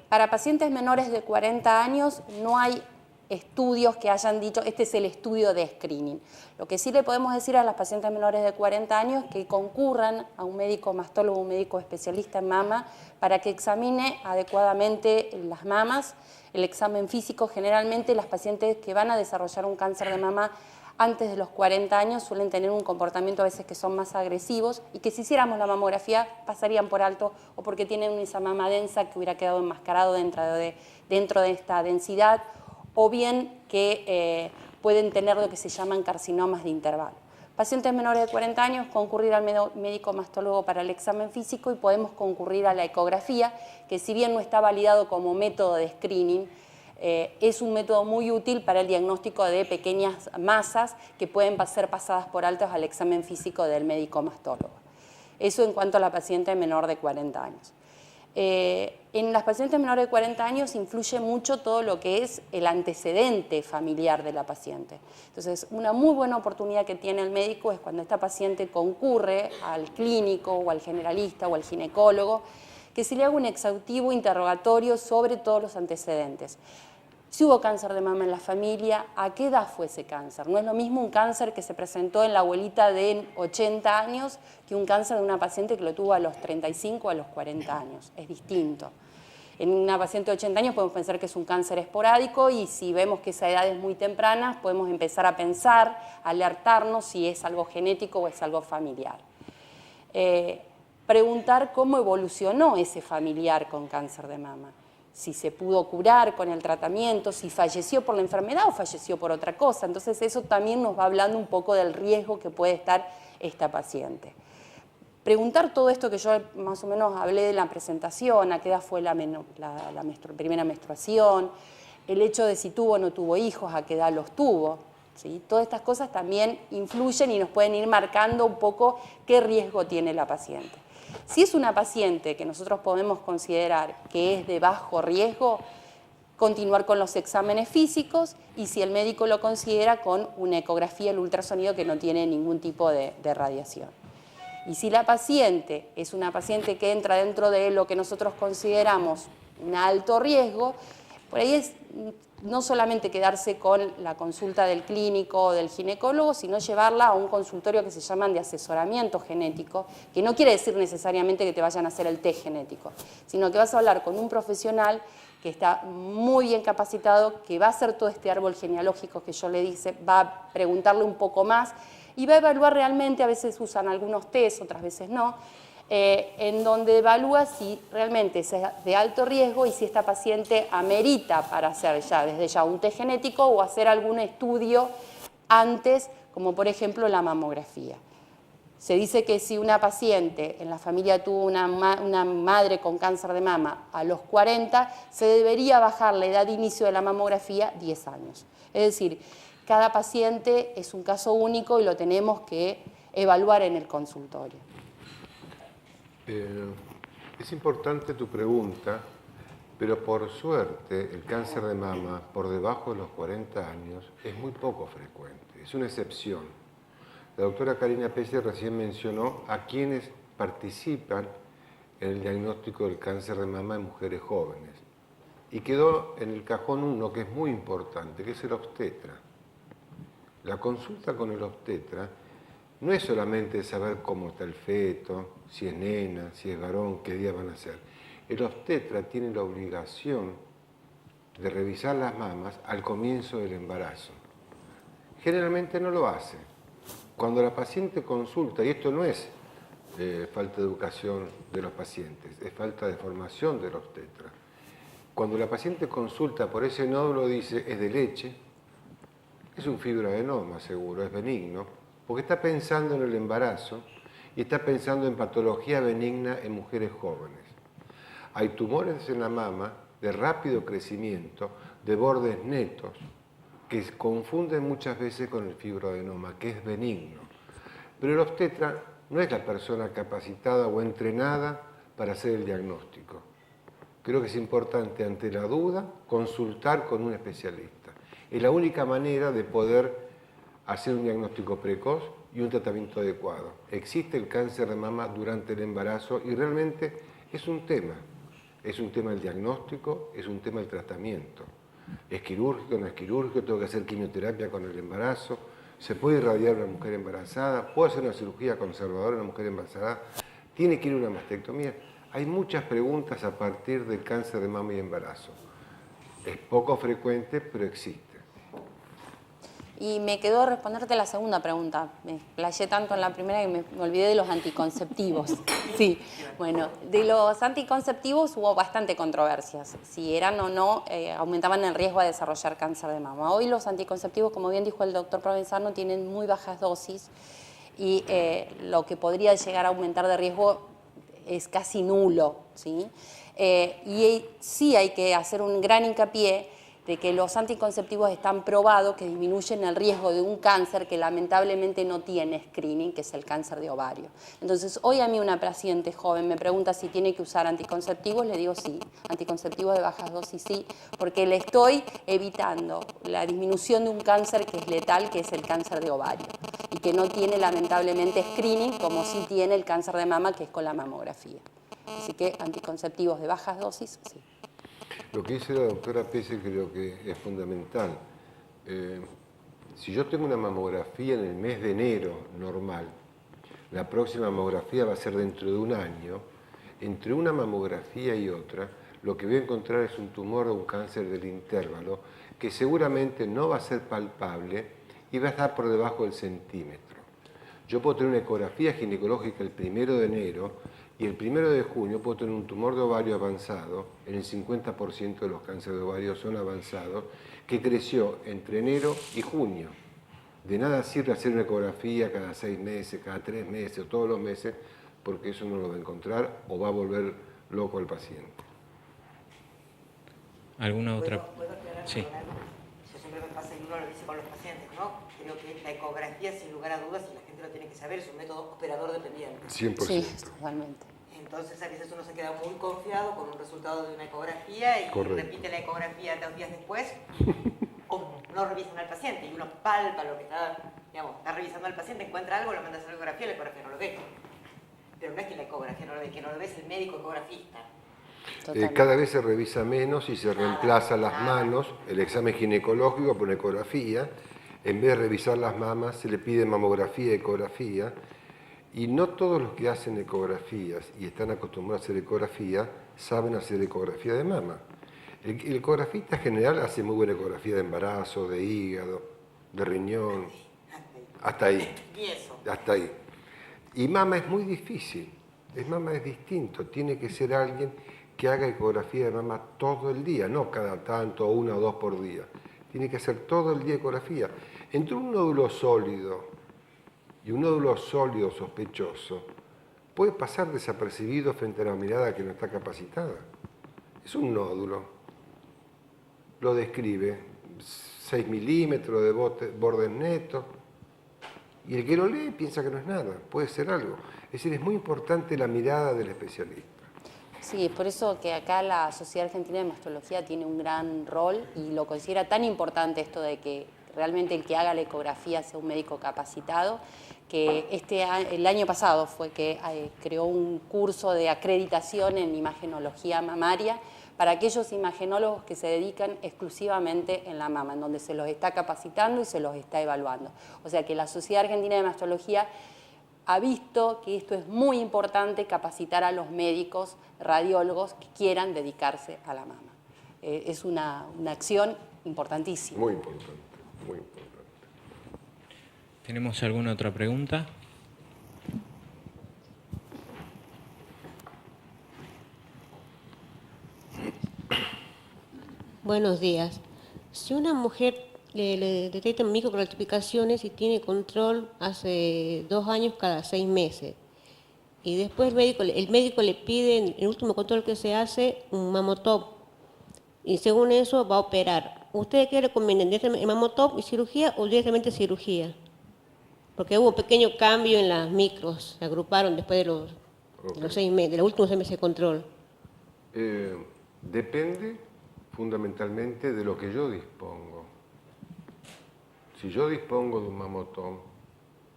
Para pacientes menores de 40 años no hay estudios que hayan dicho, este es el estudio de screening. Lo que sí le podemos decir a las pacientes menores de 40 años es que concurran a un médico mastólogo, un médico especialista en mama, para que examine adecuadamente las mamas, el examen físico. Generalmente las pacientes que van a desarrollar un cáncer de mama antes de los 40 años suelen tener un comportamiento a veces que son más agresivos y que si hiciéramos la mamografía pasarían por alto o porque tienen esa mama densa que hubiera quedado enmascarado dentro de esta densidad, o bien que pueden tener lo que se llaman carcinomas de intervalo. Pacientes menores de 40 años, concurrir al médico mastólogo para el examen físico y podemos concurrir a la ecografía, que si bien no está validado como método de screening, es un método muy útil para el diagnóstico de pequeñas masas que pueden ser pasadas por altos al examen físico del médico mastólogo. Eso en cuanto a la paciente menor de 40 años. En las pacientes menores de 40 años influye mucho todo lo que es el antecedente familiar de la paciente. Entonces, una muy buena oportunidad que tiene el médico es cuando esta paciente concurre al clínico o al generalista o al ginecólogo, que se le haga un exhaustivo interrogatorio sobre todos los antecedentes. Si hubo cáncer de mama en la familia, ¿a qué edad fue ese cáncer? No es lo mismo un cáncer que se presentó en la abuelita de 80 años que un cáncer de una paciente que lo tuvo a los 35 o a los 40 años. Es distinto. En una paciente de 80 años podemos pensar que es un cáncer esporádico y si vemos que esa edad es muy temprana, podemos empezar a pensar, a alertarnos si es algo genético o es algo familiar. Preguntar cómo evolucionó ese familiar con cáncer de mama. Si se pudo curar con el tratamiento, si falleció por la enfermedad o falleció por otra cosa. Entonces eso también nos va hablando un poco del riesgo que puede estar esta paciente. Preguntar todo esto que yo más o menos hablé de la presentación, a qué edad fue la primera menstruación, el hecho de si tuvo o no tuvo hijos, a qué edad los tuvo. ¿Sí? Todas estas cosas también influyen y nos pueden ir marcando un poco qué riesgo tiene la paciente. Si es una paciente que nosotros podemos considerar que es de bajo riesgo, continuar con los exámenes físicos y si el médico lo considera con una ecografía, el ultrasonido que no tiene ningún tipo de radiación. Y si la paciente es una paciente que entra dentro de lo que nosotros consideramos un alto riesgo, por ahí es no solamente quedarse con la consulta del clínico o del ginecólogo, sino llevarla a un consultorio que se llaman de asesoramiento genético, que no quiere decir necesariamente que te vayan a hacer el test genético, sino que vas a hablar con un profesional que está muy bien capacitado, que va a hacer todo este árbol genealógico que yo le dije, va a preguntarle un poco más y va a evaluar realmente, a veces usan algunos test, otras veces no, en donde evalúa si realmente es de alto riesgo y si esta paciente amerita para hacer desde ya un test genético o hacer algún estudio antes, como por ejemplo la mamografía. Se dice que si una paciente en la familia tuvo una madre con cáncer de mama a los 40, se debería bajar la edad de inicio de la mamografía 10 años. Es decir, cada paciente es un caso único y lo tenemos que evaluar en el consultorio. Es importante tu pregunta, pero por suerte el cáncer de mama por debajo de los 40 años es muy poco frecuente, es una excepción. La doctora Karina Pelle recién mencionó a quienes participan en el diagnóstico del cáncer de mama en mujeres jóvenes. Y quedó en el cajón uno que es muy importante, que es el obstetra. La consulta con el obstetra no es solamente saber cómo está el feto, si es nena, si es varón, qué día van a ser. El obstetra tiene la obligación de revisar las mamas al comienzo del embarazo. Generalmente no lo hace. Cuando la paciente consulta, y esto no es falta de educación de los pacientes, es falta de formación del obstetra. Cuando la paciente consulta por ese nódulo, dice, es de leche, es un fibroadenoma seguro, es benigno, porque está pensando en el embarazo y está pensando en patología benigna en mujeres jóvenes. Hay tumores en la mama de rápido crecimiento, de bordes netos, que se confunden muchas veces con el fibroadenoma, que es benigno. Pero el obstetra no es la persona capacitada o entrenada para hacer el diagnóstico. Creo que es importante, ante la duda, consultar con un especialista. Es la única manera de poder hacer un diagnóstico precoz y y un tratamiento adecuado. Existe el cáncer de mama durante el embarazo y realmente es un tema. Es un tema el diagnóstico, es un tema el tratamiento. ¿Es quirúrgico, no es quirúrgico? ¿Tengo que hacer quimioterapia con el embarazo? ¿Se puede irradiar a una mujer embarazada? ¿Puedo hacer una cirugía conservadora a una mujer embarazada? ¿Tiene que ir a una mastectomía? Hay muchas preguntas a partir del cáncer de mama y embarazo. Es poco frecuente, pero existe. Y me quedó responderte la segunda pregunta. Me explayé tanto en la primera que me olvidé de los anticonceptivos. Sí, bueno, de los anticonceptivos hubo bastante controversias. Si eran o no, aumentaban el riesgo de desarrollar cáncer de mama. Hoy los anticonceptivos, como bien dijo el doctor Provenzano, tienen muy bajas dosis y lo que podría llegar a aumentar de riesgo es casi nulo, ¿sí? Y sí hay que hacer un gran hincapié de que los anticonceptivos están probados que disminuyen el riesgo de un cáncer que lamentablemente no tiene screening, que es el cáncer de ovario. Entonces, hoy a mí una paciente joven me pregunta si tiene que usar anticonceptivos, le digo sí, anticonceptivos de bajas dosis sí, porque le estoy evitando la disminución de un cáncer que es letal, que es el cáncer de ovario, y que no tiene lamentablemente screening como sí tiene el cáncer de mama, que es con la mamografía. Así que anticonceptivos de bajas dosis, sí. Lo que dice la doctora Pese creo que es fundamental. Si yo tengo una mamografía en el mes de enero normal, la próxima mamografía va a ser dentro de un año, entre una mamografía y otra, lo que voy a encontrar es un tumor o un cáncer del intervalo que seguramente no va a ser palpable y va a estar por debajo del centímetro. Yo puedo tener una ecografía ginecológica el 1 de enero y el 1 de junio puedo tener un tumor de ovario avanzado, en el 50% de los cánceres de ovario son avanzados, que creció entre enero y junio. De nada sirve hacer una ecografía cada 6 meses, cada 3 meses o todos los meses, porque eso no lo va a encontrar o va a volver loco al paciente. ¿Alguna otra? ¿Puedo aclarar? Sí. Yo siempre me pasa y uno lo dice con los pacientes, ¿no? Creo que la ecografía, sin lugar a dudas, y la gente lo tiene que saber, es un método operador dependiente. 100%. Sí, totalmente. Entonces, a veces uno se queda muy confiado con un resultado de una ecografía y Correcto. repite la ecografía 2 días después, o no revisan al paciente y uno palpa lo que está, digamos, está revisando al paciente, encuentra algo, lo manda a hacer la ecografía no lo ve. Pero no es que la ecografía no lo ve, que no lo ve es el médico ecografista. Cada vez se revisa menos y se reemplaza las manos, el examen ginecológico por una ecografía. En vez de revisar las mamas, se le pide mamografía, ecografía. Y no todos los que hacen ecografías y están acostumbrados a hacer ecografía saben hacer ecografía de mama. El ecografista general hace muy buena ecografía de embarazo, de hígado, de riñón, hasta ahí. Y eso. Hasta ahí. Y mama es muy difícil. Mama es distinto. Tiene que ser alguien que haga ecografía de mama todo el día, no cada tanto, 1 o 2 por día. Tiene que hacer todo el día ecografía. Entre un nódulo sólido y un nódulo sólido sospechoso, puede pasar desapercibido frente a la mirada que no está capacitada. Es un nódulo. Lo describe 6 milímetros de bordes netos. Y el que lo lee piensa que no es nada, puede ser algo. Es decir, es muy importante la mirada del especialista. Sí, es por eso que acá la Sociedad Argentina de Mastología tiene un gran rol y lo considera tan importante esto de que realmente el que haga la ecografía sea un médico capacitado, que el año pasado fue que creó un curso de acreditación en imagenología mamaria para aquellos imagenólogos que se dedican exclusivamente en la mama, en donde se los está capacitando y se los está evaluando. O sea que la Sociedad Argentina de Mastología ha visto que esto es muy importante, capacitar a los médicos, radiólogos que quieran dedicarse a la mama. Es una acción importantísima. Muy importante, muy importante. ¿Tenemos alguna otra pregunta? Buenos días. Si una mujer le detectan microcalcificaciones y tiene control hace 2 años cada 6 meses, y después el médico le pide, en el último control que se hace, un mamotop, y según eso va a operar. ¿Ustedes qué recomiendan? ¿El mamotop y cirugía o directamente cirugía? Porque hubo un pequeño cambio en las micros, se agruparon después de los 6 meses, de los últimos 6 meses de control. Depende fundamentalmente de lo que yo dispongo. Si yo dispongo de un mamotón,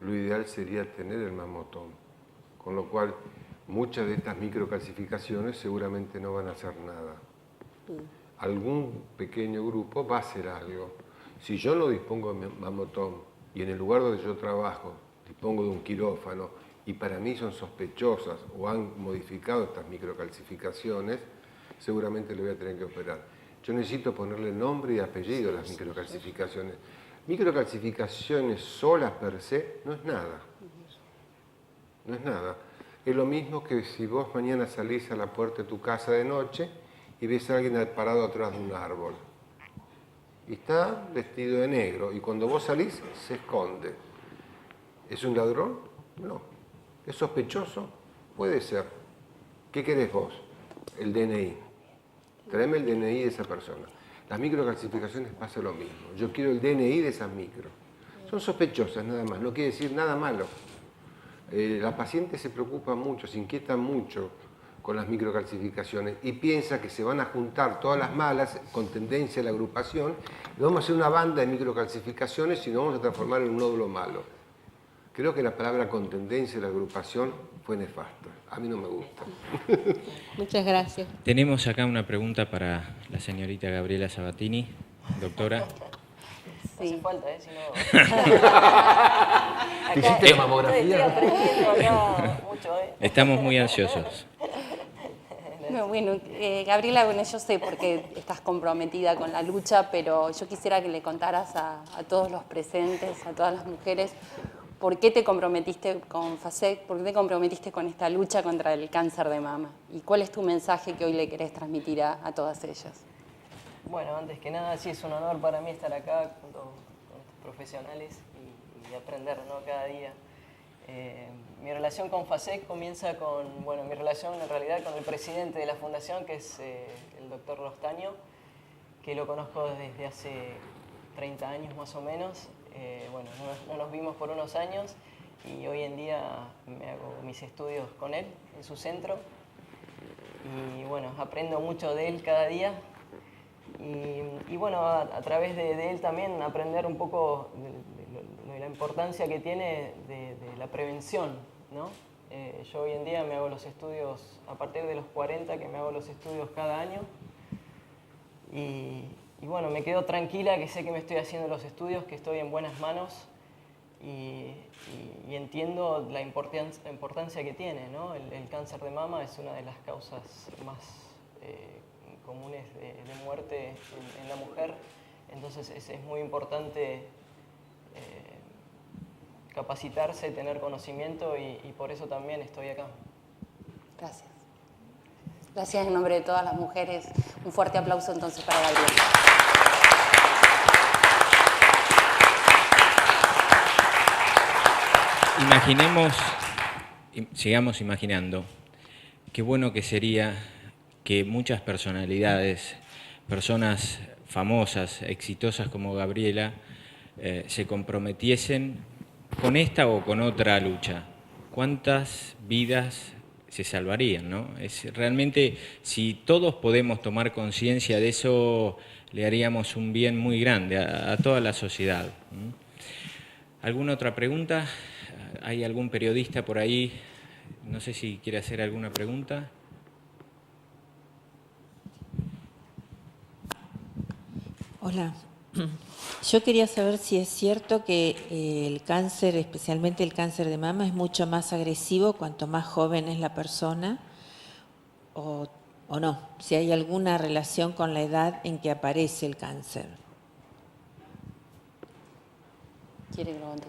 lo ideal sería tener el mamotón, con lo cual muchas de estas microcalcificaciones seguramente no van a hacer nada. Algún pequeño grupo va a hacer algo. Si yo no dispongo de mamotón y en el lugar donde yo trabajo dispongo de un quirófano y para mí son sospechosas o han modificado estas microcalcificaciones, seguramente le voy a tener que operar. Yo necesito ponerle nombre y apellido a las microcalcificaciones. Microcalcificaciones solas per se no es nada. No es nada. Es lo mismo que si vos mañana salís a la puerta de tu casa de noche y ves a alguien parado atrás de un árbol. Y está vestido de negro y cuando vos salís se esconde. ¿Es un ladrón? No. ¿Es sospechoso? Puede ser. ¿Qué querés vos? El DNI. Tráeme el DNI de esa persona. Las microcalcificaciones pasa lo mismo. Yo quiero el DNI de esas micro. Son sospechosas nada más, no quiere decir nada malo. La paciente se preocupa mucho, se inquieta mucho con las microcalcificaciones y piensa que se van a juntar todas las malas con tendencia a la agrupación y vamos a hacer una banda de microcalcificaciones y nos vamos a transformar en un nódulo malo. Creo que la palabra con tendencia a la agrupación fue nefasta. A mí no me gusta. Muchas gracias. Tenemos acá una pregunta para la señorita Gabriela Sabatini, doctora. No hace falta, si no... ¿Te hiciste mamografía? Estoy aprendiendo acá mucho, Estamos muy ansiosos. No, bueno, Gabriela, bueno, yo sé porque estás comprometida con la lucha, pero yo quisiera que le contaras a todos los presentes, a todas las mujeres, ¿por qué te comprometiste con FASEC? ¿Por qué te comprometiste con esta lucha contra el cáncer de mama? ¿Y cuál es tu mensaje que hoy le querés transmitir a todas ellas? Bueno, antes que nada, sí, es un honor para mí estar acá junto con estos profesionales y aprender, ¿no?, cada día. Mi relación con FASEC comienza con, bueno, mi relación en realidad con el presidente de la fundación, que es el doctor Rostaño, que lo conozco desde hace 30 años más o menos. Bueno, no nos vimos por unos años y hoy en día me hago mis estudios con él en su centro y bueno, aprendo mucho de él cada día y bueno, a través de él también aprender un poco de la importancia que tiene de la prevención, ¿no? Yo hoy en día me hago los estudios a partir de los 40, que me hago los estudios cada año y bueno, me quedo tranquila que sé que me estoy haciendo los estudios, que estoy en buenas manos y entiendo la importancia que tiene, ¿no? El cáncer de mama es una de las causas más comunes de muerte en la mujer, entonces es muy importante capacitarse, tener conocimiento y por eso también estoy acá. Gracias. Gracias en nombre de todas las mujeres. Un fuerte aplauso entonces para Gabriela. Imaginemos, sigamos imaginando, qué bueno que sería que muchas personalidades, personas famosas, exitosas como Gabriela, se comprometiesen con esta o con otra lucha. ¿Cuántas vidas se salvarían, ¿no? Realmente, si todos podemos tomar conciencia de eso, le haríamos un bien muy grande a toda la sociedad. ¿Alguna otra pregunta? ¿Hay algún periodista por ahí? No sé si quiere hacer alguna pregunta. Hola. Yo quería saber si es cierto que el cáncer, especialmente el cáncer de mama, es mucho más agresivo cuanto más joven es la persona o no, si hay alguna relación con la edad en que aparece el cáncer. ¿Quiere que lo conteste?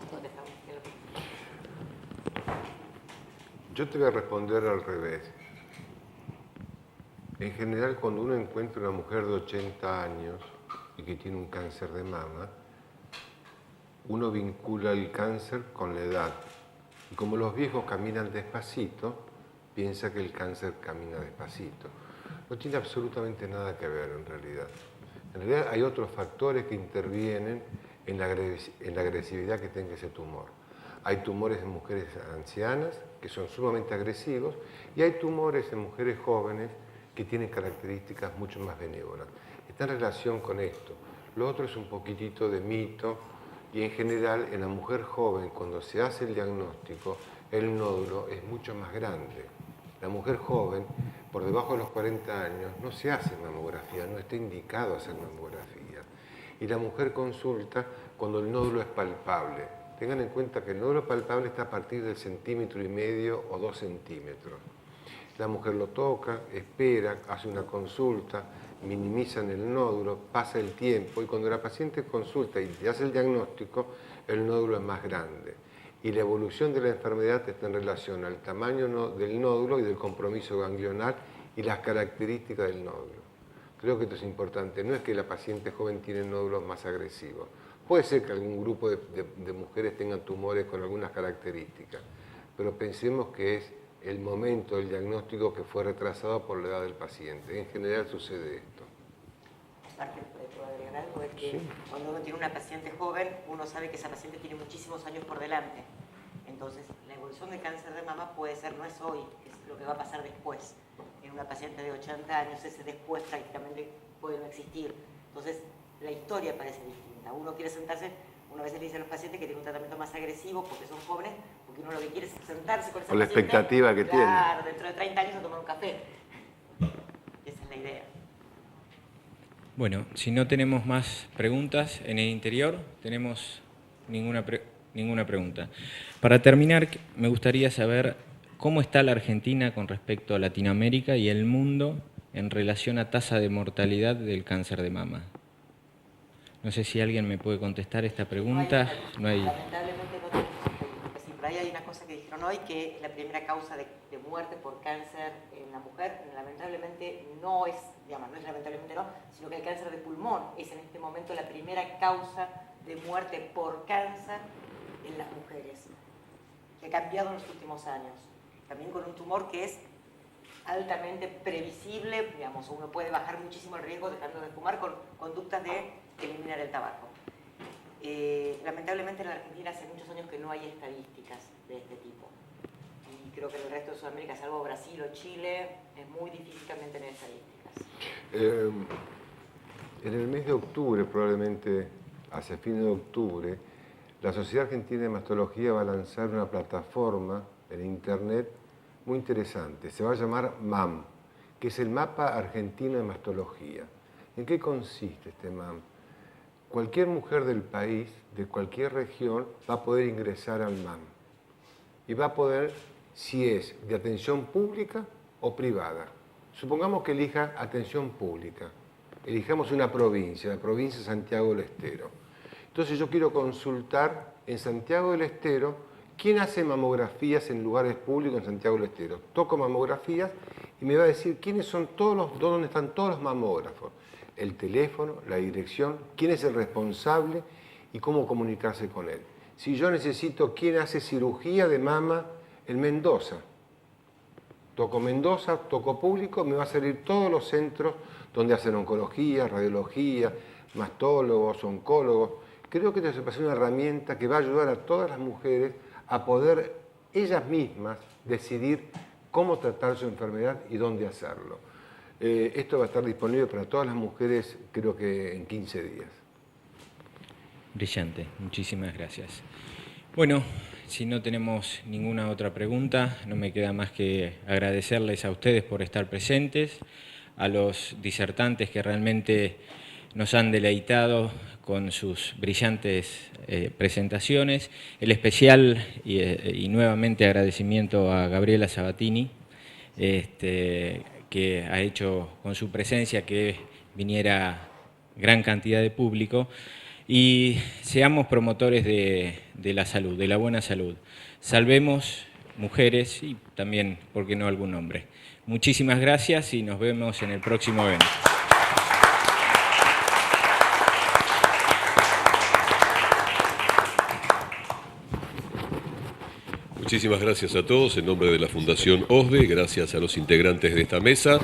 Yo te voy a responder al revés. En general, cuando uno encuentra una mujer de 80 años y que tiene un cáncer de mama, uno vincula el cáncer con la edad. Y como los viejos caminan despacito, piensa que el cáncer camina despacito. No tiene absolutamente nada que ver en realidad. En realidad hay otros factores que intervienen en la agresividad que tenga ese tumor. Hay tumores en mujeres ancianas que son sumamente agresivos y hay tumores en mujeres jóvenes que tienen características mucho más benévolas. Está en relación con esto. Lo otro es un poquitito de mito Y en general, en la mujer joven, cuando se hace el diagnóstico, el nódulo es mucho más grande. La mujer joven, por debajo de los 40 años, no se hace mamografía, no está indicado hacer mamografía. Y la mujer consulta cuando el nódulo es palpable. Tengan en cuenta que el nódulo palpable está a partir del 1,5 centímetros o 2 centímetros. La mujer lo toca, espera, hace una consulta, minimizan el nódulo, pasa el tiempo y cuando la paciente consulta y te hace el diagnóstico, el nódulo es más grande. Y la evolución de la enfermedad está en relación al tamaño del nódulo y del compromiso ganglionar y las características del nódulo. Creo que esto es importante. No es que la paciente joven tiene nódulos más agresivos. Puede ser que algún grupo de mujeres tengan tumores con algunas características, pero pensemos que es el momento del diagnóstico que fue retrasado por la edad del paciente. En general sucede esto. Aparte, puedo agregar algo, es que cuando uno tiene una paciente joven, uno sabe que esa paciente tiene muchísimos años por delante. Entonces, la evolución de cáncer de mama puede ser, no es hoy, es lo que va a pasar después. En una paciente de 80 años, ese después prácticamente puede no existir. Entonces, la historia parece distinta. Uno quiere sentarse, una vez le dice a los pacientes que tienen un tratamiento más agresivo porque son jóvenes, porque uno lo que quiere es sentarse con esa Con la paciente, expectativa que tiene. Claro, dentro de 30 años a tomar un café. Esa es la idea. Bueno, si no tenemos más preguntas en el interior, tenemos ninguna pregunta. Para terminar, me gustaría saber cómo está la Argentina con respecto a Latinoamérica y el mundo en relación a tasa de mortalidad del cáncer de mama. No sé si alguien me puede contestar esta pregunta. Lamentablemente no tenemos estadísticas. Sí, por ahí hay una cosa que dijeron hoy, que la primera causa de muerte por cáncer en la mujer, lamentablemente no es, digamos, no es lamentablemente no, sino que el cáncer de pulmón es en este momento la primera causa de muerte por cáncer en las mujeres, que ha cambiado en los últimos años. También con un tumor que es altamente previsible, digamos, uno puede bajar muchísimo el riesgo dejando de fumar con conductas de eliminar el tabaco. Lamentablemente en la Argentina hace muchos años que no hay estadísticas de este tipo. Y creo que en el resto de Sudamérica, salvo Brasil o Chile, es muy difícil también tener estadísticas. En el mes de octubre, probablemente hacia fin de octubre, la Sociedad Argentina de Mastología va a lanzar una plataforma en internet muy interesante. Se va a llamar MAM, que es el Mapa Argentino de Mastología. ¿En qué consiste este MAM? Cualquier mujer del país, de cualquier región, va a poder ingresar al MAM. Y va a poder, si es de atención pública o privada. Supongamos que elija atención pública. Elijamos una provincia, la provincia de Santiago del Estero. Entonces yo quiero consultar en Santiago del Estero quién hace mamografías en lugares públicos en Santiago del Estero. Toco mamografías y me va a decir quiénes son dónde están todos los mamógrafos. El teléfono, la dirección, quién es el responsable y cómo comunicarse con él. Si yo necesito quién hace cirugía de mama en Mendoza, toco Mendoza, toco público, me va a salir todos los centros donde hacen oncología, radiología, mastólogos, oncólogos. Creo que esto va a ser una herramienta que va a ayudar a todas las mujeres a poder ellas mismas decidir cómo tratar su enfermedad y dónde hacerlo. Esto va a estar disponible para todas las mujeres, creo que en 15 días. Brillante, muchísimas gracias. Bueno, si no tenemos ninguna otra pregunta, no me queda más que agradecerles a ustedes por estar presentes, a los disertantes que realmente nos han deleitado con sus brillantes presentaciones. El especial y nuevamente agradecimiento a Gabriela Sabatini, que ha hecho con su presencia que viniera gran cantidad de público, y seamos promotores de la salud, de la buena salud. Salvemos mujeres y también, ¿por qué no, algún hombre? Muchísimas gracias y nos vemos en el próximo evento. Muchísimas gracias a todos en nombre de la Fundación OSDE, gracias a los integrantes de esta mesa.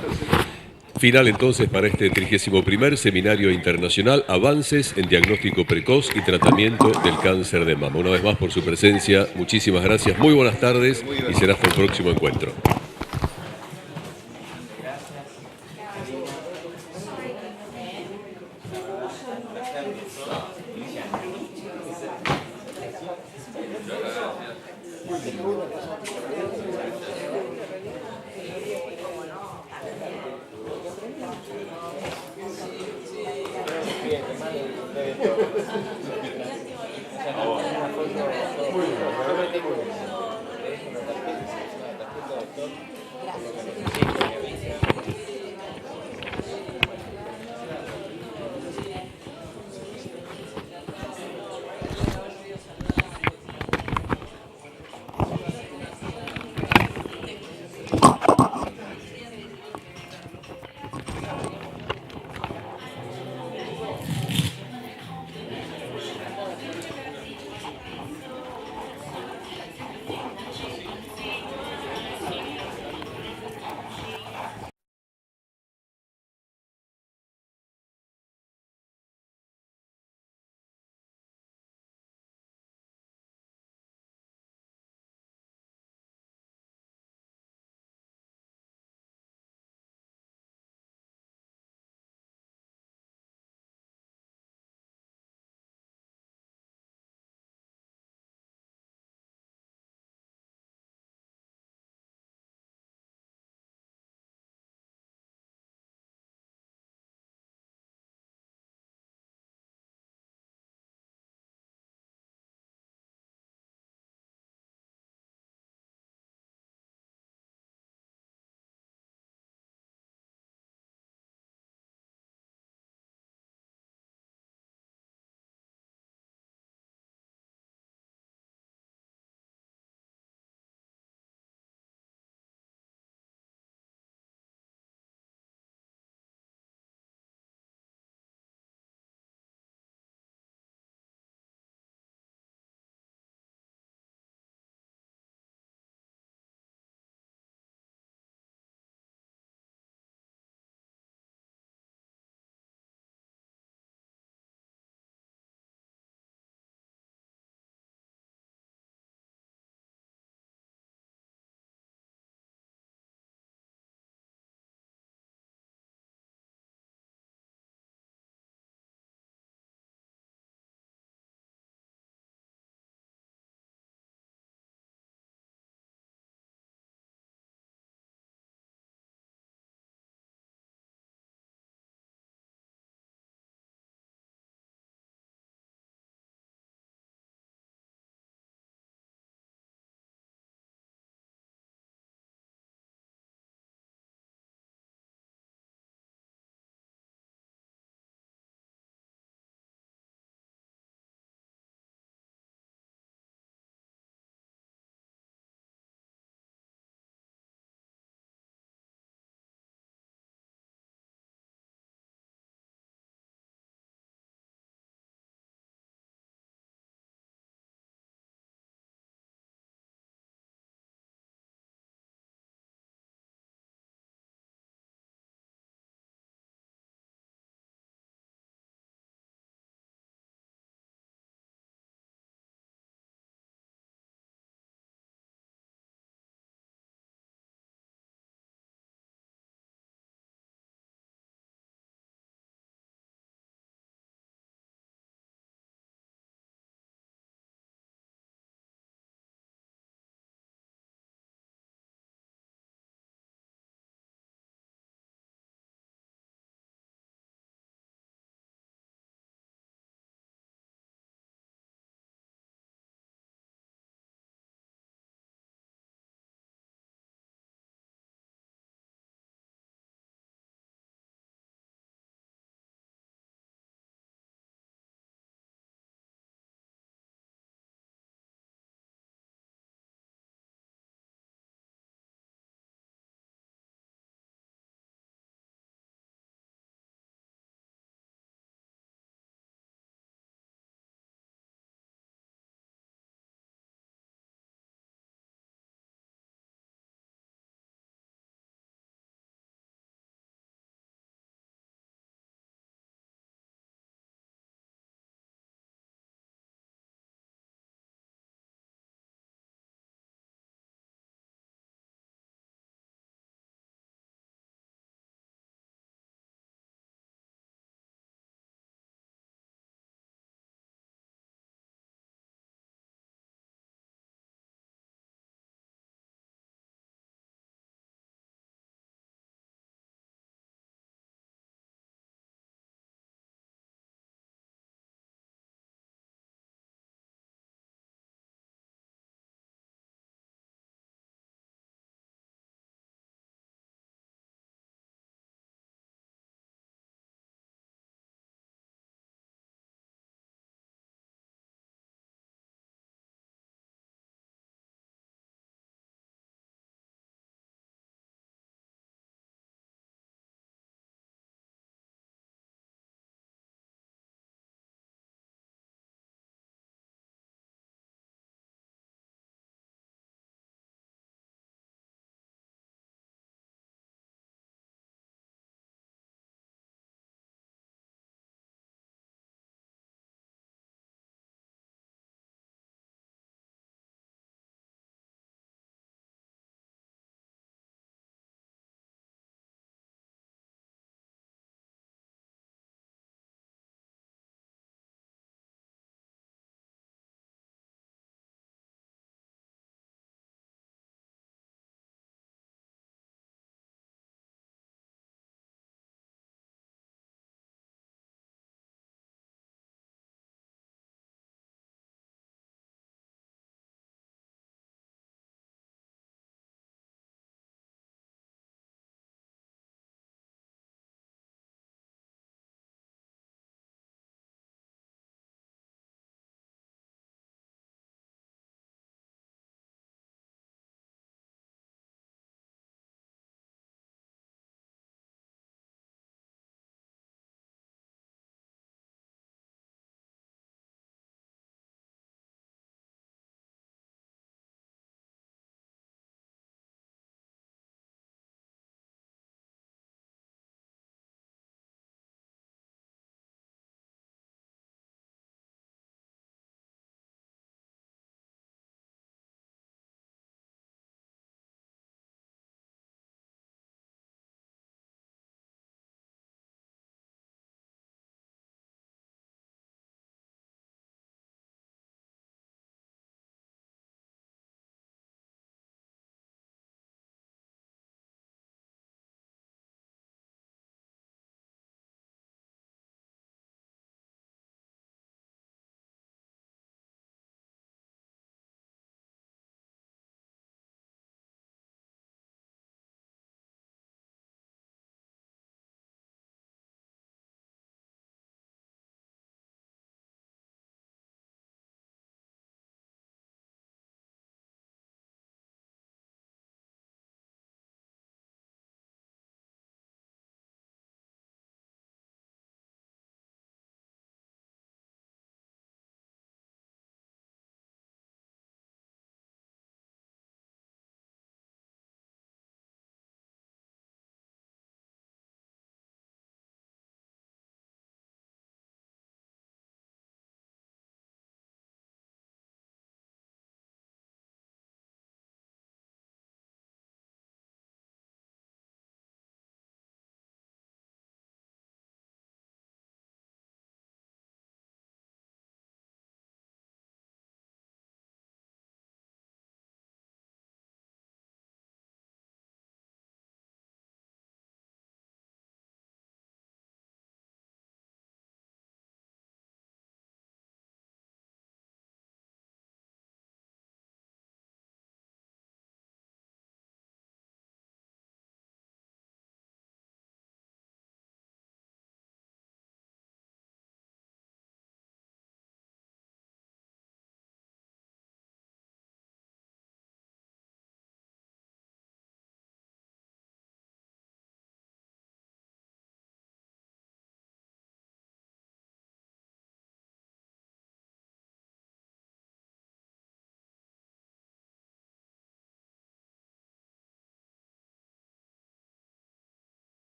Final entonces para este 31º Seminario Internacional Avances en Diagnóstico Precoz y Tratamiento del Cáncer de Mama. Una vez más por su presencia, muchísimas gracias, muy buenas tardes y será hasta el próximo encuentro. Gracias.